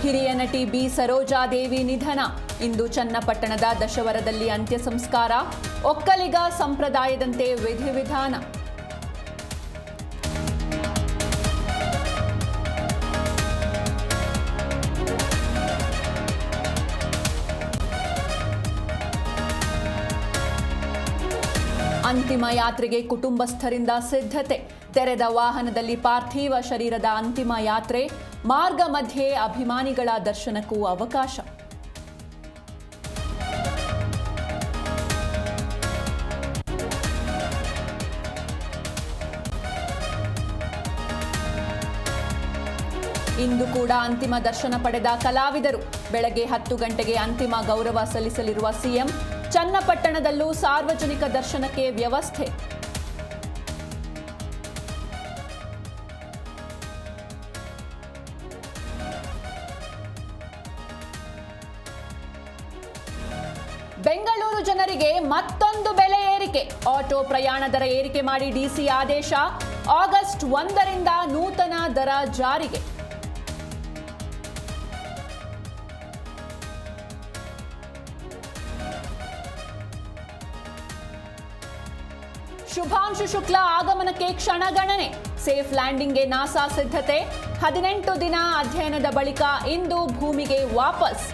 ಹಿರಿಯ ನಟಿ ಬಿ ಸರೋಜಾದೇವಿ ನಿಧನ. ಇಂದು ಚನ್ನಪಟ್ಟಣದ ದಶವರದಲ್ಲಿ ಅಂತ್ಯ ಸಂಸ್ಕಾರ. ಒಕ್ಕಲಿಗ ಸಂಪ್ರದಾಯದಂತೆ ವಿಧಿವಿಧಾನ. ಅಂತಿಮ ಯಾತ್ರೆಗೆ ಕುಟುಂಬಸ್ಥರಿಂದ ಸಿದ್ಧತೆ. ತೆರೆದ ವಾಹನದಲ್ಲಿ ಪಾರ್ಥಿವ ಶರೀರದ ಅಂತಿಮ ಯಾತ್ರೆ. ಮಾರ್ಗ ಮಧ್ಯೆ ಅಭಿಮಾನಿಗಳ ದರ್ಶನಕ್ಕೂ ಅವಕಾಶ. ಇಂದು ಕೂಡ ಅಂತಿಮ ದರ್ಶನ ಪಡೆದ ಕಲಾವಿದರು. ಬೆಳಗ್ಗೆ 10 ಗಂಟೆಗೆ ಅಂತಿಮ ಗೌರವ ಸಲ್ಲಿಸಲಿರುವ ಸಿಎಂ. ಚನ್ನಪಟ್ಟಣದಲ್ಲೂ ಸಾರ್ವಜನಿಕ ದರ್ಶನಕ್ಕೆ ವ್ಯವಸ್ಥೆ. ಬೆಂಗಳೂರು ಜನರಿಗೆ ಮತ್ತೊಂದು ಬೆಲೆ ಏರಿಕೆ. ಆಟೋ ಪ್ರಯಾಣ ದರ ಏರಿಕೆ ಮಾಡಿ ಡಿಸಿ ಆದೇಶ. ಆಗಸ್ಟ್ 1ರಿಂದ ನೂತನ ದರ ಜಾರಿಗೆ. ಶುಭಾಂಶು ಶುಕ್ಲಾ ಆಗಮನಕ್ಕೆ ಕ್ಷಣಗಣನೆ. ಸೇಫ್ ಲ್ಯಾಂಡಿಂಗ್ಗೆ ನಾಸಾ ಸಿದ್ಧತೆ. 18 ದಿನ ಅಧ್ಯಯನದ ಬಳಿಕ ಇಂದು ಭೂಮಿಗೆ ವಾಪಸ್.